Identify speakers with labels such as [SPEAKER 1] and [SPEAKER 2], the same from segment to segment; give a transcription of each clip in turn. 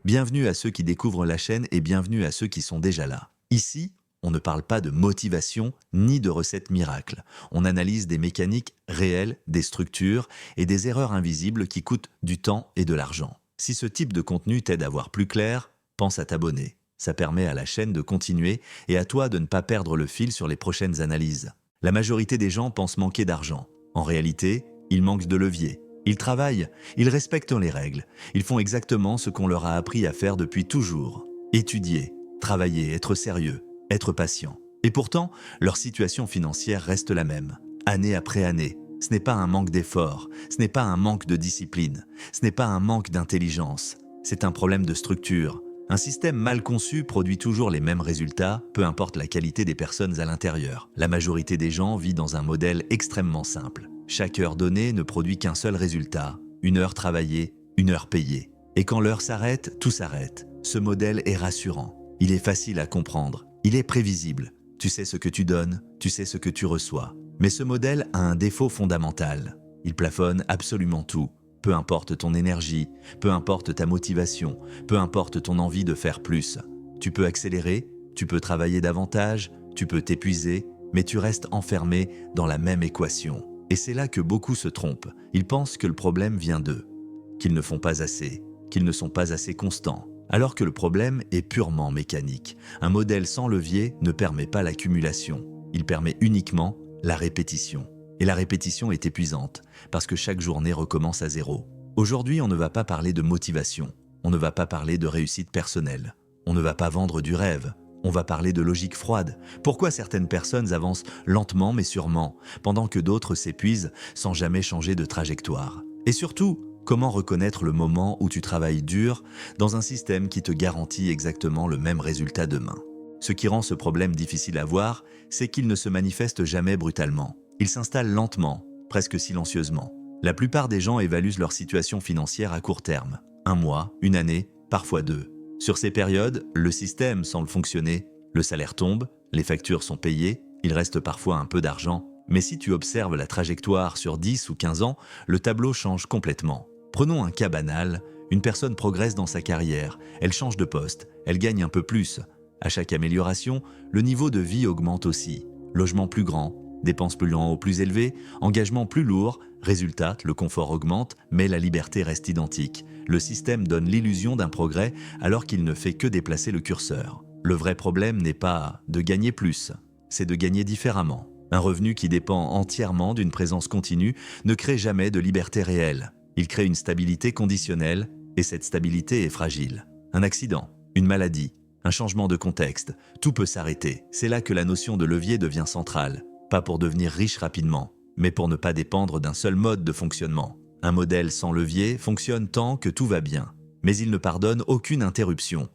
[SPEAKER 1] Bienvenue à ceux qui découvrent la chaîne et bienvenue à ceux qui sont déjà là. Ici, on ne parle pas de motivation ni de recettes miracles. On analyse des mécaniques réelles, des structures et des erreurs invisibles qui coûtent du temps et de l'argent. Si ce type de contenu t'aide à voir plus clair, pense à t'abonner. Ça permet à la chaîne de continuer et à toi de ne pas perdre le fil sur les prochaines analyses. La majorité des gens pensent manquer d'argent. En réalité, ils manquent de levier. Ils travaillent, ils respectent les règles, ils font exactement ce qu'on leur a appris à faire depuis toujours. Étudier, travailler, être sérieux, être patient. Et pourtant, leur situation financière reste la même, année après année. Ce n'est pas un manque d'effort, ce n'est pas un manque de discipline, ce n'est pas un manque d'intelligence. C'est un problème de structure. Un système mal conçu produit toujours les mêmes résultats, peu importe la qualité des personnes à l'intérieur. La majorité des gens vit dans un modèle extrêmement simple. Chaque heure donnée ne produit qu'un seul résultat, une heure travaillée, une heure payée. Et quand l'heure s'arrête, tout s'arrête. Ce modèle est rassurant. Il est facile à comprendre. Il est prévisible. Tu sais ce que tu donnes, tu sais ce que tu reçois. Mais ce modèle a un défaut fondamental. Il plafonne absolument tout. Peu importe ton énergie, peu importe ta motivation, peu importe ton envie de faire plus. Tu peux accélérer, tu peux travailler davantage, tu peux t'épuiser, mais tu restes enfermé dans la même équation. Et c'est là que beaucoup se trompent. Ils pensent que le problème vient d'eux, qu'ils ne font pas assez, qu'ils ne sont pas assez constants. Alors que le problème est purement mécanique. Un modèle sans levier ne permet pas l'accumulation. Il permet uniquement la répétition. Et la répétition est épuisante, parce que chaque journée recommence à zéro. Aujourd'hui, on ne va pas parler de motivation. On ne va pas parler de réussite personnelle. On ne va pas vendre du rêve. On va parler de logique froide. Pourquoi certaines personnes avancent lentement mais sûrement, pendant que d'autres s'épuisent sans jamais changer de trajectoire? Et surtout, comment reconnaître le moment où tu travailles dur dans un système qui te garantit exactement le même résultat demain? Ce qui rend ce problème difficile à voir, c'est qu'il ne se manifeste jamais brutalement. Il s'installe lentement, presque silencieusement. La plupart des gens évaluent leur situation financière à court terme. 1 mois, 1 année, parfois 2. Sur ces périodes, le système semble fonctionner, le salaire tombe, les factures sont payées, il reste parfois un peu d'argent. Mais si tu observes la trajectoire sur 10 ou 15 ans, le tableau change complètement. Prenons un cas banal, une personne progresse dans sa carrière, elle change de poste, elle gagne un peu plus. À chaque amélioration, le niveau de vie augmente aussi. Logement plus grand, dépenses plus lents ou plus élevées, engagement plus lourd, résultat, le confort augmente, mais la liberté reste identique. Le système donne l'illusion d'un progrès alors qu'il ne fait que déplacer le curseur. Le vrai problème n'est pas de gagner plus, c'est de gagner différemment. Un revenu qui dépend entièrement d'une présence continue ne crée jamais de liberté réelle. Il crée une stabilité conditionnelle, et cette stabilité est fragile. Un accident, une maladie, un changement de contexte, tout peut s'arrêter. C'est là que la notion de levier devient centrale. Pas pour devenir riche rapidement, mais pour ne pas dépendre d'un seul mode de fonctionnement. Un modèle sans levier fonctionne tant que tout va bien, mais il ne pardonne aucune interruption.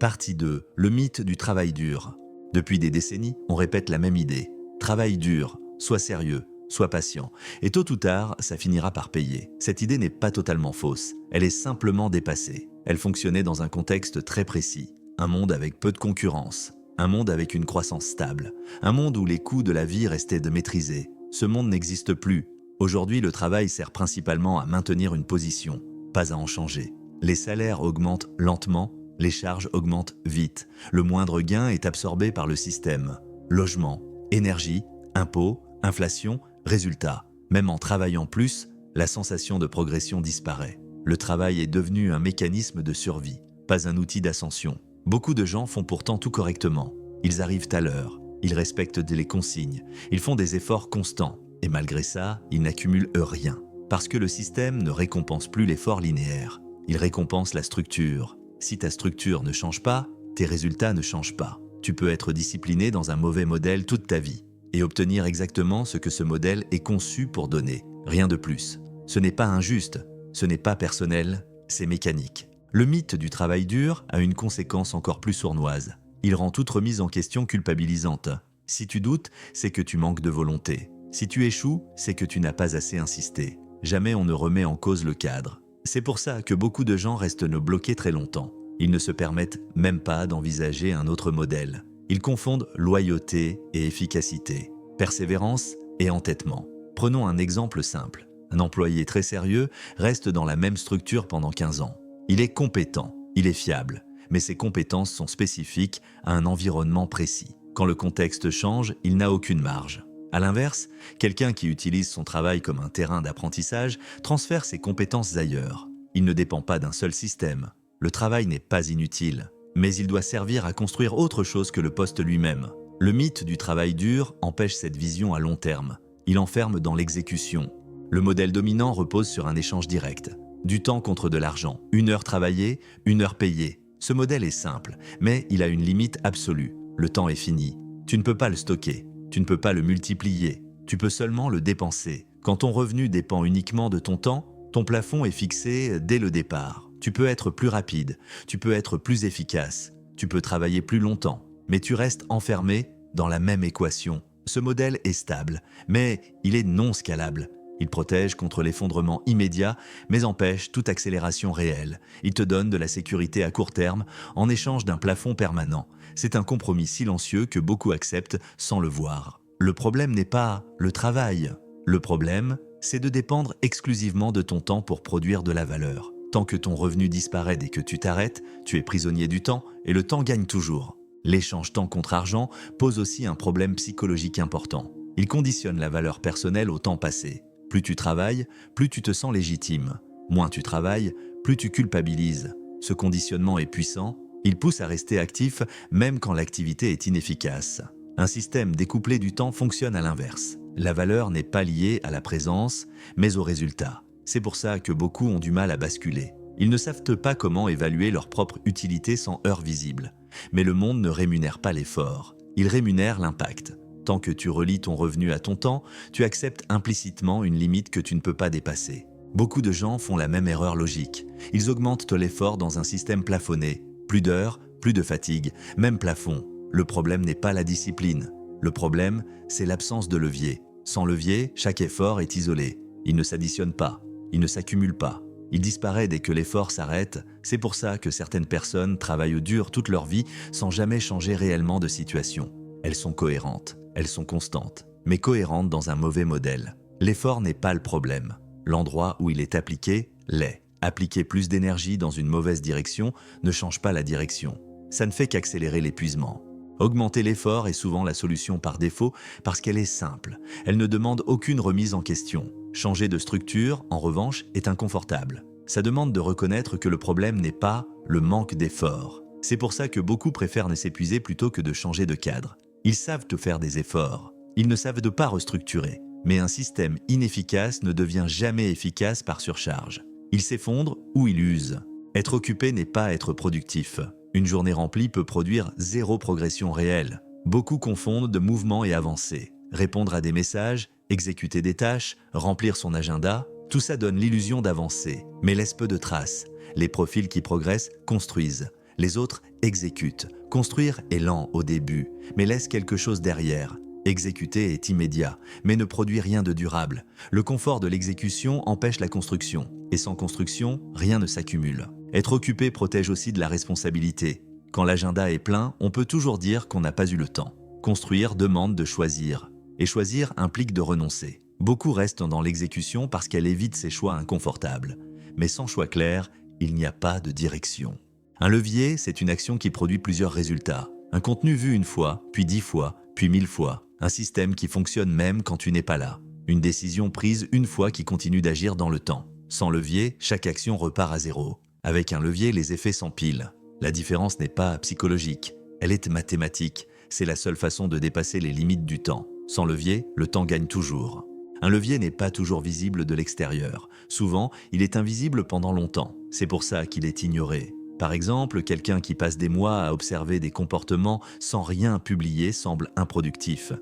[SPEAKER 1] Partie 2. Le mythe du travail dur. Depuis des décennies, on répète la même idée. Travail dur, sois sérieux, sois patient, et tôt ou tard, ça finira par payer. Cette idée n'est pas totalement fausse, elle est simplement dépassée. Elle fonctionnait dans un contexte très précis. Un monde avec peu de concurrence, un monde avec une croissance stable, un monde où les coûts de la vie restaient de maîtriser. Ce monde n'existe plus. Aujourd'hui, le travail sert principalement à maintenir une position, pas à en changer. Les salaires augmentent lentement, les charges augmentent vite. Le moindre gain est absorbé par le système. Logement, énergie, impôts, inflation, résultat. Même en travaillant plus, la sensation de progression disparaît. Le travail est devenu un mécanisme de survie, pas un outil d'ascension. Beaucoup de gens font pourtant tout correctement. Ils arrivent à l'heure, ils respectent les consignes, ils font des efforts constants. Et malgré ça, ils n'accumulent rien. Parce que le système ne récompense plus l'effort linéaire. Il récompense la structure. Si ta structure ne change pas, tes résultats ne changent pas. Tu peux être discipliné dans un mauvais modèle toute ta vie et obtenir exactement ce que ce modèle est conçu pour donner. Rien de plus. Ce n'est pas injuste, ce n'est pas personnel, c'est mécanique. Le mythe du travail dur a une conséquence encore plus sournoise. Il rend toute remise en question culpabilisante. Si tu doutes, c'est que tu manques de volonté. Si tu échoues, c'est que tu n'as pas assez insisté. Jamais on ne remet en cause le cadre. C'est pour ça que beaucoup de gens restent bloqués très longtemps. Ils ne se permettent même pas d'envisager un autre modèle. Ils confondent loyauté et efficacité, persévérance et entêtement. Prenons un exemple simple. Un employé très sérieux reste dans la même structure pendant 15 ans. Il est compétent, il est fiable, mais ses compétences sont spécifiques à un environnement précis. Quand le contexte change, il n'a aucune marge. À l'inverse, quelqu'un qui utilise son travail comme un terrain d'apprentissage transfère ses compétences ailleurs. Il ne dépend pas d'un seul système. Le travail n'est pas inutile, mais il doit servir à construire autre chose que le poste lui-même. Le mythe du travail dur empêche cette vision à long terme. Il enferme dans l'exécution. Le modèle dominant repose sur un échange direct. Du temps contre de l'argent. 1 heure travaillée, 1 heure payée. Ce modèle est simple, mais il a une limite absolue. Le temps est fini. Tu ne peux pas le stocker. Tu ne peux pas le multiplier. Tu peux seulement le dépenser. Quand ton revenu dépend uniquement de ton temps, ton plafond est fixé dès le départ. Tu peux être plus rapide. Tu peux être plus efficace. Tu peux travailler plus longtemps. Mais tu restes enfermé dans la même équation. Ce modèle est stable, mais il est non scalable. Il protège contre l'effondrement immédiat, mais empêche toute accélération réelle. Il te donne de la sécurité à court terme en échange d'un plafond permanent. C'est un compromis silencieux que beaucoup acceptent sans le voir. Le problème n'est pas le travail. Le problème, c'est de dépendre exclusivement de ton temps pour produire de la valeur. Tant que ton revenu disparaît dès que tu t'arrêtes, tu es prisonnier du temps et le temps gagne toujours. L'échange temps contre argent pose aussi un problème psychologique important. Il conditionne la valeur personnelle au temps passé. Plus tu travailles, plus tu te sens légitime. Moins tu travailles, plus tu culpabilises. Ce conditionnement est puissant, il pousse à rester actif même quand l'activité est inefficace. Un système découplé du temps fonctionne à l'inverse. La valeur n'est pas liée à la présence, mais au résultat. C'est pour ça que beaucoup ont du mal à basculer. Ils ne savent pas comment évaluer leur propre utilité sans heure visible. Mais le monde ne rémunère pas l'effort, il rémunère l'impact. Tant que tu relis ton revenu à ton temps, tu acceptes implicitement une limite que tu ne peux pas dépasser. Beaucoup de gens font la même erreur logique. Ils augmentent l'effort dans un système plafonné. Plus d'heures, plus de fatigue, même plafond. Le problème n'est pas la discipline. Le problème, c'est l'absence de levier. Sans levier, chaque effort est isolé. Il ne s'additionne pas, il ne s'accumule pas. Il disparaît dès que l'effort s'arrête. C'est pour ça que certaines personnes travaillent au dur toute leur vie sans jamais changer réellement de situation. Elles sont cohérentes, elles sont constantes, mais cohérentes dans un mauvais modèle. L'effort n'est pas le problème. L'endroit où il est appliqué l'est. Appliquer plus d'énergie dans une mauvaise direction ne change pas la direction. Ça ne fait qu'accélérer l'épuisement. Augmenter l'effort est souvent la solution par défaut parce qu'elle est simple. Elle ne demande aucune remise en question. Changer de structure, en revanche, est inconfortable. Ça demande de reconnaître que le problème n'est pas le manque d'effort. C'est pour ça que beaucoup préfèrent ne s'épuiser plutôt que de changer de cadre. Ils savent te faire des efforts. Ils ne savent pas restructurer. Mais un système inefficace ne devient jamais efficace par surcharge. Il s'effondre ou il use. Être occupé n'est pas être productif. Une journée remplie peut produire 0 progression réelle. Beaucoup confondent de mouvement et avancée. Répondre à des messages, exécuter des tâches, remplir son agenda, tout ça donne l'illusion d'avancer, mais laisse peu de traces. Les profils qui progressent construisent. Les autres exécutent. Construire est lent au début, mais laisse quelque chose derrière. Exécuter est immédiat, mais ne produit rien de durable. Le confort de l'exécution empêche la construction, et sans construction, rien ne s'accumule. Être occupé protège aussi de la responsabilité. Quand l'agenda est plein, on peut toujours dire qu'on n'a pas eu le temps. Construire demande de choisir, et choisir implique de renoncer. Beaucoup restent dans l'exécution parce qu'elle évite ces choix inconfortables. Mais sans choix clair, il n'y a pas de direction. Un levier, c'est une action qui produit plusieurs résultats. Un contenu vu une fois, puis 10 fois, puis 1000 fois. Un système qui fonctionne même quand tu n'es pas là. Une décision prise une fois qui continue d'agir dans le temps. Sans levier, chaque action repart à zéro. Avec un levier, les effets s'empilent. La différence n'est pas psychologique, elle est mathématique. C'est la seule façon de dépasser les limites du temps. Sans levier, le temps gagne toujours. Un levier n'est pas toujours visible de l'extérieur. Souvent, il est invisible pendant longtemps. C'est pour ça qu'il est ignoré. Par exemple, quelqu'un qui passe des mois à observer des comportements sans rien publier semble improductif.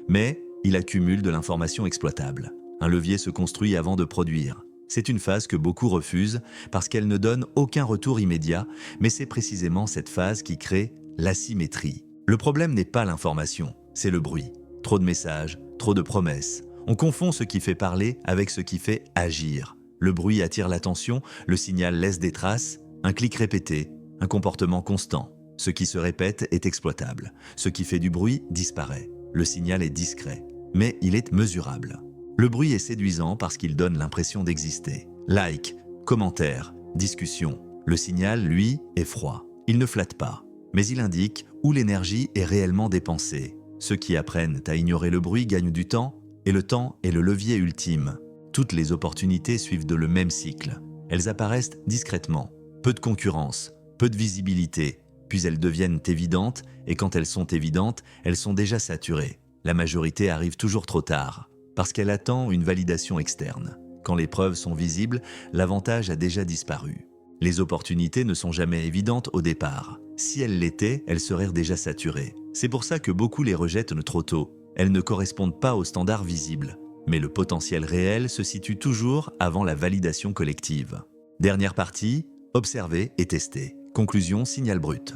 [SPEAKER 1] Mais il accumule de l'information exploitable. Un levier se construit avant de produire. C'est une phase que beaucoup refusent parce qu'elle ne donne aucun retour immédiat, mais c'est précisément cette phase qui crée l'asymétrie. Le problème n'est pas l'information, c'est le bruit. Trop de messages, trop de promesses. On confond ce qui fait parler avec ce qui fait agir. Le bruit attire l'attention, le signal laisse des traces, un clic répété, un comportement constant. Ce qui se répète est exploitable. Ce qui fait du bruit disparaît. Le signal est discret, mais il est mesurable. Le bruit est séduisant parce qu'il donne l'impression d'exister. Like, commentaires, discussion. Le signal, lui, est froid. Il ne flatte pas, mais il indique où l'énergie est réellement dépensée. Ceux qui apprennent à ignorer le bruit gagnent du temps, et le temps est le levier ultime. Toutes les opportunités suivent le même cycle. Elles apparaissent discrètement, peu de concurrence, peu de visibilité, puis elles deviennent évidentes, et quand elles sont évidentes, elles sont déjà saturées. La majorité arrive toujours trop tard, parce qu'elle attend une validation externe. Quand les preuves sont visibles, l'avantage a déjà disparu. Les opportunités ne sont jamais évidentes au départ. Si elles l'étaient, elles seraient déjà saturées. C'est pour ça que beaucoup les rejettent trop tôt. Elles ne correspondent pas aux standards visibles. Mais le potentiel réel se situe toujours avant la validation collective. Dernière partie, observer et tester. Conclusion, signal brut.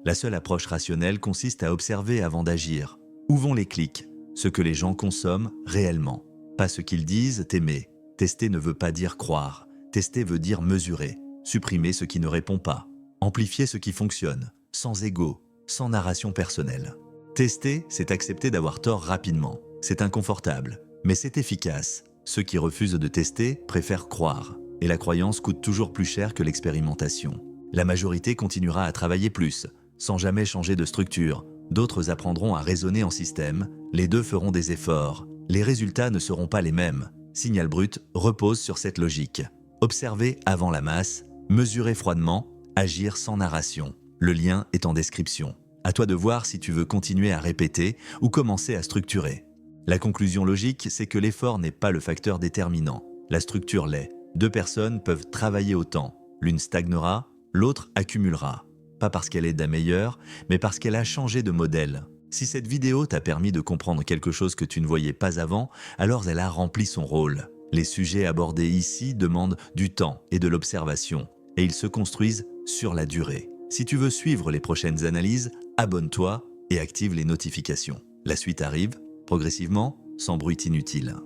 [SPEAKER 1] La seule approche rationnelle consiste à observer avant d'agir. Où vont les clics? Ce que les gens consomment réellement. Pas ce qu'ils disent aimer. Tester ne veut pas dire croire. Tester veut dire mesurer. Supprimer ce qui ne répond pas. Amplifier ce qui fonctionne. Sans ego, sans narration personnelle. Tester, c'est accepter d'avoir tort rapidement. C'est inconfortable, mais c'est efficace. Ceux qui refusent de tester préfèrent croire. Et la croyance coûte toujours plus cher que l'expérimentation. La majorité continuera à travailler plus, sans jamais changer de structure. D'autres apprendront à raisonner en système. Les deux feront des efforts. Les résultats ne seront pas les mêmes. Signal brut repose sur cette logique. Observer avant la masse, mesurer froidement, agir sans narration. Le lien est en description. À toi de voir si tu veux continuer à répéter ou commencer à structurer. La conclusion logique, c'est que l'effort n'est pas le facteur déterminant. La structure l'est. Deux personnes peuvent travailler autant. L'une stagnera, l'autre accumulera. Pas parce qu'elle est la meilleure, mais parce qu'elle a changé de modèle. Si cette vidéo t'a permis de comprendre quelque chose que tu ne voyais pas avant, alors elle a rempli son rôle. Les sujets abordés ici demandent du temps et de l'observation, et ils se construisent sur la durée. Si tu veux suivre les prochaines analyses, abonne-toi et active les notifications. La suite arrive, progressivement, sans bruit inutile.